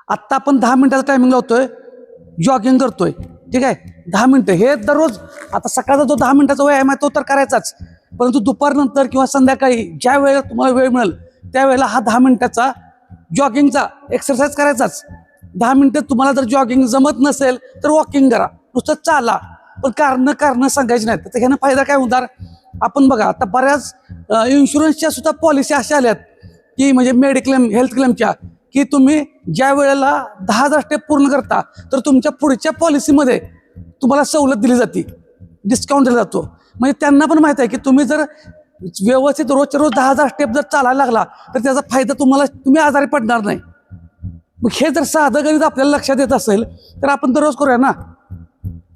आत्ता आपण 10 मिनिटाचा टायमिंग लावतोय, जॉगिंग करतोय, ठीक आहे. 10 मिनिटं हे दररोज. आता सकाळचा जो 10 मिनिटाचा व्यायाम आहे तो तर करायचाच, परंतु दुपारनंतर किंवा संध्याकाळी ज्या वेळेला तुम्हाला वेळ मिळेल त्यावेळेला हा 10 मिनिटाचा जॉगिंगचा एक्सरसाइज करायचाच. 10 मिनिटं तुम्हाला जर जॉगिंग जमत नसेल तर वॉकिंग करा, नुसतं चाला, पण कारण सांगायची नाही. तर ह्यानं फायदा काय होणार, आपण बघा आता बऱ्याच इन्शुरन्सच्या सुद्धा पॉलिसी अशा आल्यात की म्हणजे मेडिक्लेम हेल्थ क्लेमच्या, की तुम्ही ज्या वेळेला 10,000 स्टेप पूर्ण करता तर तुमच्या पुढच्या पॉलिसीमध्ये तुम्हाला सवलत दिली जाते, डिस्काउंट दिला जातो. म्हणजे त्यांना पण माहित आहे की तुम्ही जर व्यवस्थित रोजच्या रोज 10,000 स्टेप जर चालायला लागला तर त्याचा फायदा तुम्ही आजारी पडणार नाही. मग हे जर साधं गणित आपल्याला लक्षात येत असेल तर आपण दररोज करूया ना.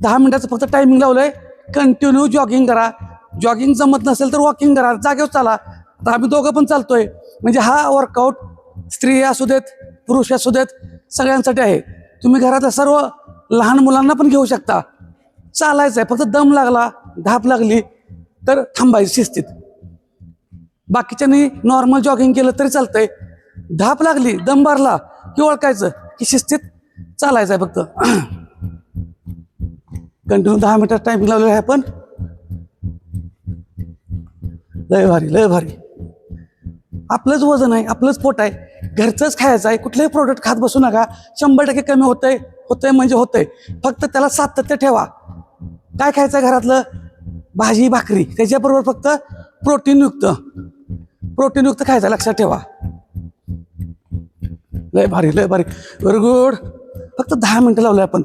10 मिनिटाचं फक्त टायमिंग लावलंय, कंटिन्यू जॉगिंग करा. जॉगिंग जमत नसेल तर वॉकिंग करा, जागेवर चाला. आता आम्ही दोघं पण चालतोय, म्हणजे हा वर्कआउट स्त्री असू देत पुरुष असू देत सगळ्यांसाठी आहे. तुम्ही घरातल्या सर्व लहान मुलांना पण घेऊ शकता. चालायचं आहे, फक्त दम लागला धाप लागली तर थांबायचं शिस्तीत. बाकीच्यांनी नॉर्मल जॉगिंग केलं तरी चालतंय, धाप लागली दम भरला की ओळखायचं की शिस्तीत चालायचं आहे. फक्त कंटिन्यू 10 मिनिटात टायमिंग लावलेलं आहे आपण. लय भारी लय भारी. आपलंच वजन आहे, आपलंच पोट आहे, घरचंच खायचं आहे. कुठलंही प्रोडक्ट खात बसू नका. 100% कमी होतंय म्हणजे होतंय, फक्त त्याला सातत्य ठेवा. काय खायचं घरातलं, भाजी भाकरी, त्याच्याबरोबर फक्त प्रोटीनयुक्त खायचं, लक्षात ठेवा. लय भारी लय भारी, व्हेरी गुड. फक्त 10 मिनिटं लावलंय आपण,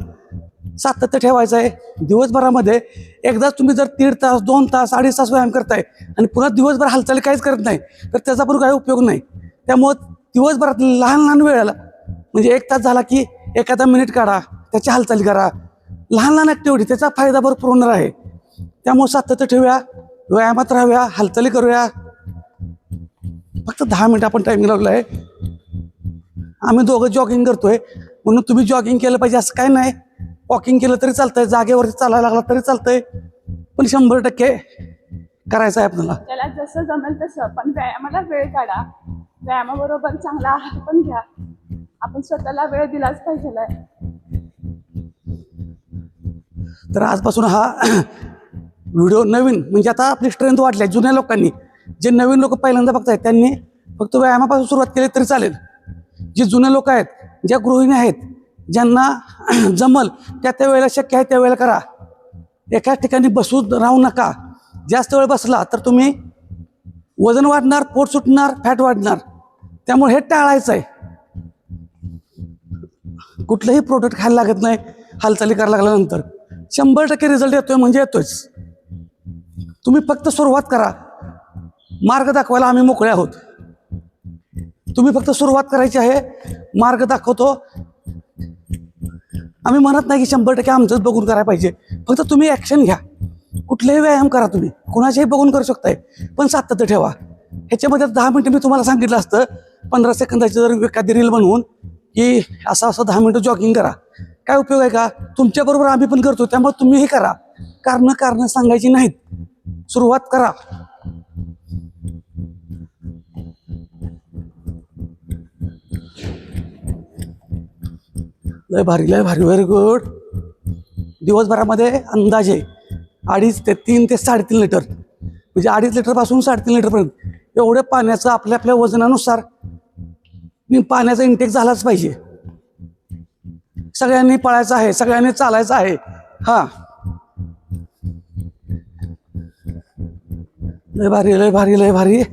सातत्य ठेवायचं आहे. दिवसभरामध्ये एकदा तुम्ही जर 1.5 तास 2 तास 2.5 तास व्यायाम करताय आणि पुन्हा दिवसभर हालचाली काहीच करत नाही तर त्याचा पण काही उपयोग नाही. त्यामुळं दिवसभरात लहान वेळेला म्हणजे 1 तास झाला की एखादा मिनिट काढा, त्याची हालचाली करा. लहान ॲक्टिव्हिटी, त्याचा फायदा भरपूर होणार आहे. त्यामुळे सातत्य ठेवूया, व्यायामात राहूया, हालचाली करूया. फक्त 10 मिनिटं आपण टायमिंग लावलं आहे. आम्ही दोघं जॉगिंग करतोय म्हणून तुम्ही जॉगिंग केलं पाहिजे असं काय नाही. वॉकिंग केलं तरी चालतंय, जागेवरती चालायला लागला तरी चालतंय, पण 100% करायचं आहे आपल्याला. त्याला जसं जमेल तसं, पण व्यायामाला वेळ काढा. व्यायामाबरोबर चांगला आहार पण घ्या. आपण स्वतःला वेळ दिलाच पाहिजे. तर आजपासून हा व्हिडिओ नवीन म्हणजे आता आपली स्ट्रेंथ वाढली आहे. जुन्या लोकांनी, जे नवीन लोक पहिल्यांदा बघतायत त्यांनी फक्त व्यायामापासून सुरुवात केली तरी चालेल. जे जुने लोक आहेत, ज्या गृहिणी आहेत, ज्यांना जमल त्या वेळेला शक्य आहे त्या वेळेला करा. एकाच ठिकाणी बसून राहू नका. जास्त वेळ बसला तर तुम्ही वजन वाढणार, पोट सुटणार, फॅट वाढणार. त्यामुळे हे टाळायचं आहे. कुठलंही प्रोडक्ट खायला लागत नाही हालचाली करायला लागल्यानंतर. 100% रिझल्ट येतोय म्हणजे येतोयच. तुम्ही फक्त सुरुवात करा, मार्ग दाखवायला आम्ही मोकळे आहोत. तुम्ही फक्त सुरुवात करायची आहे, मार्ग दाखवतो. आम्ही म्हणत नाही की 100% आमचंच बघून करायला पाहिजे. फक्त तुम्ही ॲक्शन घ्या. कुठलेही व्यायाम करा, तुम्ही कुणाच्याही बघून करू शकताय, पण सातत्य ठेवा. ह्याच्यामध्ये 10 मिनिटं मी तुम्हाला सांगितलं असतं, 15 सेकंदाची जर एखादी रील बनवून की असं 10 मिनिटं जॉगिंग करा, काय उपयोग आहे का? तुमच्याबरोबर आम्ही पण करतो, त्यामुळे तुम्हीही करा. कारण सांगायची नाहीत, सुरुवात करा. लय भारी लय भारी, व्हेरी गुड. दिवसभरामध्ये अंदाजे 2.5 ते 3 ते 3.5 लिटर, म्हणजे 2.5 लिटरपासून 3.5 लिटरपर्यंत एवढं पाण्याचं आपल्या वजनानुसार पाण्याचा इंटेक झालाच पाहिजे. सगळ्यांनी पळायचं आहे, सगळ्यांनी चालायचं आहे. हा, लय भारी लय भारी लय भारी.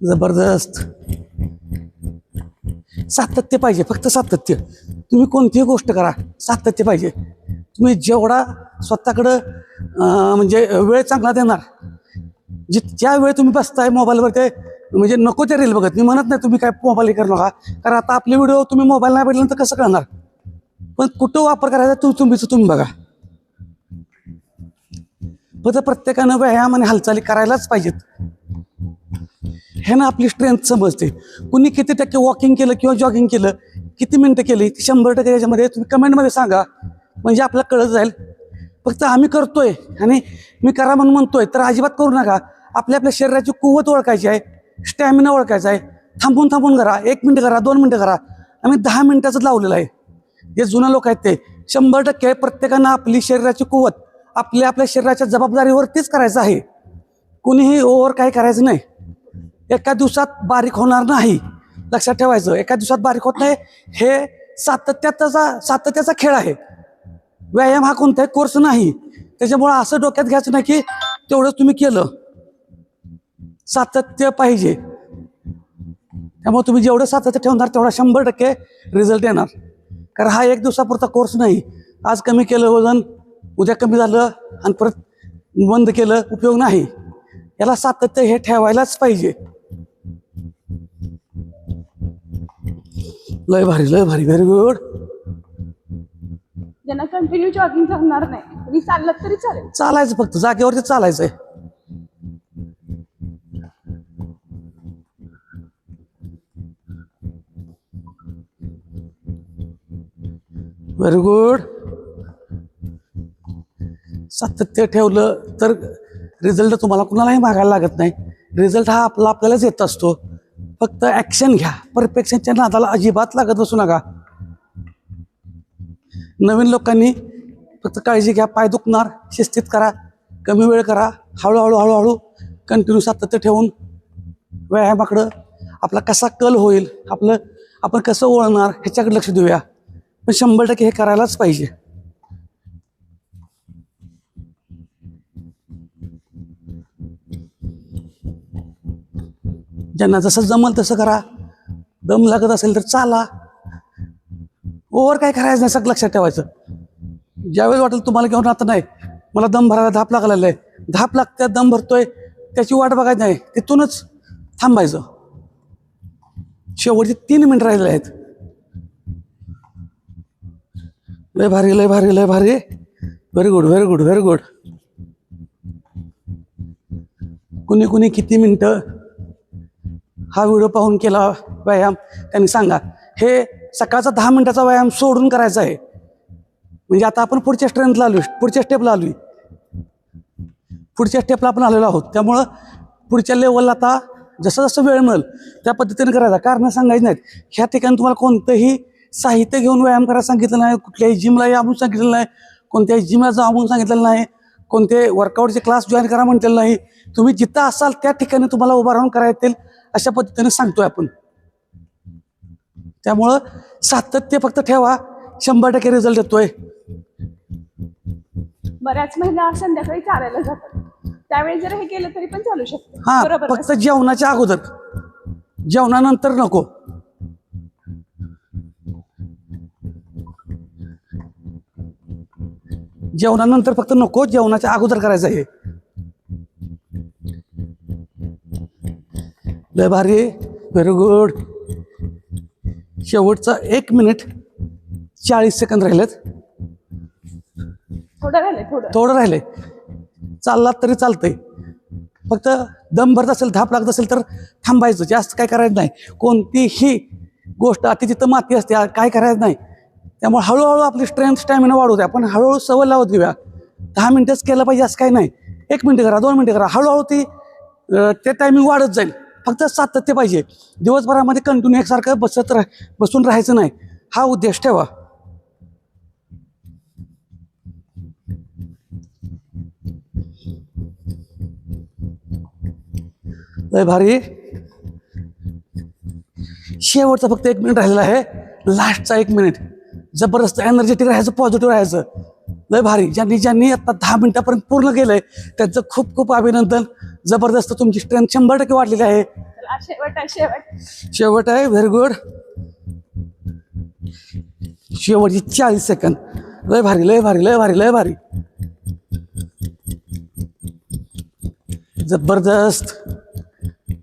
जबरदस्त. सातत्य पाहिजे, फक्त सातत्य. तुम्ही कोणतीही गोष्ट करा, सातत्य पाहिजे. तुम्ही जेवढा स्वतःकडं म्हणजे वेळ चांगला देणार, ज्या वेळ तुम्ही बसताय मोबाईलवर ते म्हणजे नको ते रील बघत. मी म्हणत नाही तुम्ही काय मोबाईल करू नका, कारण आता आपले व्हिडिओ तुम्ही मोबाईल नाही बघितलं तर कसं करणार. पण कुठं वापर करायचा तुम्ही बघा. फक्त प्रत्येकानं व्यायाम आणि हालचाली करायलाच पाहिजेत. हे ना आपली स्ट्रेंथ समजते. कुणी किती टक्के वॉकिंग केलं किंवा जॉगिंग केलं, किती मिनटं केली, 100% याच्यामध्ये तुम्ही कमेंटमध्ये सांगा, म्हणजे आपल्याला कळत जाईल. फक्त आम्ही करतोय आणि मी करा म्हणून म्हणतोय तर अजिबात करू नका. आपल्या आपल्या शरीराची कुवत ओळखायची आहे, स्टॅमिना ओळखायचा आहे. थांबून थांबून करा, 1 मिनिट करा, 2 मिनिटं करा. आम्ही 10 मिनिटाचं लावलेलं आहे. जे जुना लोक आहेत ते 100% प्रत्येकानं आपली शरीराची कुवत आपल्या आपल्या शरीराच्या जबाबदारीवरतीच करायचं आहे. कुणीही ओव्हर काही करायचं नाही. एका दिवसात बारीक होणार नाही, लक्षात ठेवायचं. एका दिवसात बारीक होत नाही. हे सातत्याचा खेळ आहे. व्यायाम हा कोणताही कोर्स नाही. त्याच्यामुळं असं डोक्यात घ्यायचं नाही की तेवढं तुम्ही केलं. सातत्य पाहिजे. त्यामुळे तुम्ही जेवढं सातत्य ठेवणार तेवढा 100% रिझल्ट येणार. कारण हा 1 दिवसापुरता कोर्स नाही. आज कमी केलं वजन, उद्या कमी झालं आणि परत बंद केलं, उपयोग नाही. याला सातत्य हे ठेवायलाच पाहिजे. लय भारी, लय भारी, व्हेरी गुड. ज्यांना कंटिन्यू जॉगिंग जमणार नाही तुम्ही चाललं तरी चालेल. चालायचं, फक्त जागेवरती चालायचंय. Very good. सातत्य ठेवलं तर रिझल्ट तुम्हाला कुणालाही मागायला लागत नाही. रिझल्ट हा आपल्यालाच येत असतो. फक्त ॲक्शन घ्या. परफेक्शनच्या नादाला अजिबात लागत बसू नका. नवीन लोकांनी फक्त काळजी घ्या. पाय दुखणार, शिस्तीत करा, कमी वेळ करा, हळूहळू हळूहळू कंटिन्यू सातत्य ठेवून व्यायामाकडं आपला कसा कल होईल, आपण कसं वळणार ह्याच्याकडे लक्ष देऊया. पण 100% हे करायलाच पाहिजे. ज्यांना जसं जमल तसं करा. दम लागत असेल तर चाला. ओव्हर काय करायचं नाही, सगळं लक्षात ठेवायचं. ज्यावेळेस वाटेल तुम्हाला घेऊन आता नाही मला दम भरायला धाप लागलेला आहे, धाप लागते, दम भरतोय, त्याची वाट बघायची नाही, तिथूनच थांबायचं. शेवटचे 3 मिनिट राहिलेले आहेत. लय भारी, लय भारी, लय भारी. Very good, very good, very good. कुणी कुणी किती मिनिटं हा व्हिडिओ पाहून केला व्यायाम त्यांनी सांगा. हे सकाळचा 10 मिनिटाचा व्यायाम सोडून करायचा आहे. म्हणजे आता आपण पुढच्या स्ट्रेंथला आलो, पुढच्या स्टेपला आलोय, पुढच्या स्टेपला आपण आलेलो आहोत. त्यामुळं पुढच्या लेवलला आता जसं जसं वेळ मिळेल त्या पद्धतीने करायचा. कारण सांगायचं नाहीत. ह्या ठिकाणी तुम्हाला कोणतंही साहित्य घेऊन व्यायाम करायला सांगितलं नाही, कुठल्याही जिमला या म्हणून सांगितलेलं नाही, कोणत्याही जिमला जा म्हणून सांगितलेलं नाही, कोणते वर्कआउटचे क्लास जॉईन करा म्हटलेलं नाही. तुम्ही जिथं असाल त्या ठिकाणी तुम्हाला उभा राहून करायला येतील अशा पद्धतीने सांगतोय आपण. त्यामुळं सातत्य फक्त ठेवा, 100% रिझल्ट येतोय. बऱ्याच महिला संध्याकाळी चालायला जातात, त्यावेळी जर हे केलं तरी पण चालू शकतं. हा, बरोबर फक्त जेवणाच्या अगोदर, जेवणानंतर नको. जेवणानंतर फक्त नको, जेवणाच्या अगोदर करायचं आहे. लय भारी, व्हेरी गुड. शेवटचा 1 मिनिट 40 सेकंद राहिलेत. थोडं राहिले. चाललात तरी चालतंय. फक्त दम भरत असेल, धाप लागत असेल तर थांबायचं. जास्त काय करायचं नाही. कोणतीही गोष्ट अति जिथं माती असते काय करायचं नाही. त्यामुळे हळूहळू आपली स्ट्रेंथ स्टॅमिना वाढवू द्या. आपण हळूहळू सवय लावत घेऊया. 10 मिनिटच केलं पाहिजे असं काही नाही. 1 मिनिट करा, 2 मिनिटं करा, हळूहळू ते टायमिंग वाढत जाईल. फक्त सातत्य पाहिजे. दिवसभरामध्ये कंटिन्यू एकसारखं बसून राहायचं नाही. हा उद्देश ठेवा. लय भारी. शेवटचा फक्त 1 मिनिट राहिलेला आहे. लास्टचा 1 मिनिट जबरदस्त एनर्जेटिक राहायचं, पॉझिटिव्ह राहायचं. लय भारी. ज्यांनी आता 10 मिनिटापर्यंत पूर्ण केलंय त्यांचं खूप खूप अभिनंदन. जबरदस्त, तुमची स्ट्रेंथ 100% वाढलेली आहे. शेवट आहे. Very good. शेवटची 40 सेकंद. लय भारी, लय भारी, लय भारी, लय भारी. जबरदस्त.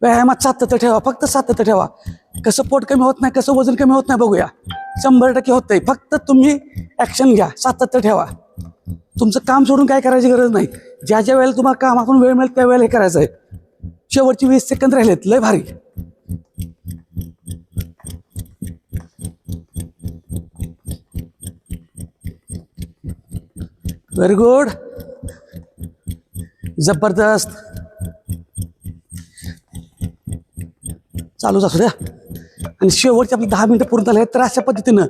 व्यायामात सातत्य ठेवा, फक्त सातत्य ठेवा. कसं पोट कमी होत नाही, कसं वजन कमी होत नाही बघूया. 100% होतंय. फक्त तुम्ही ॲक्शन घ्या, सातत्य ठेवा. तुमचं काम सोडून काय करायची गरज नाही. ज्या ज्या वेळेला तुम्हाला कामातून वेळ मिळेल त्या वेळेला हे करायचं आहे. शेवटची 20 सेकंद राहिलेत. लय भारी. Very good. जबरदस्त. चालूच असू द्या. आणि शेवटचे आपले 10 मिनिटं पूर्ण झाले तर अशा पद्धतीनं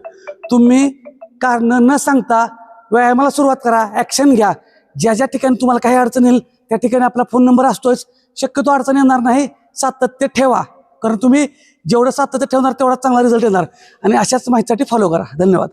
तुम्ही कारणं न सांगता व्यायामाला सुरुवात करा, ॲक्शन घ्या. ज्या ज्या ठिकाणी तुम्हाला काही अडचण येईल त्या ठिकाणी आपला फोन नंबर असतोच. शक्यतो अडचण येणार नाही, सातत्य ठेवा, कारण तुम्ही जेवढं सातत्य ठेवणार तेवढा चांगला रिझल्ट येणार. आणि अशाच माहितीसाठी फॉलो करा. धन्यवाद.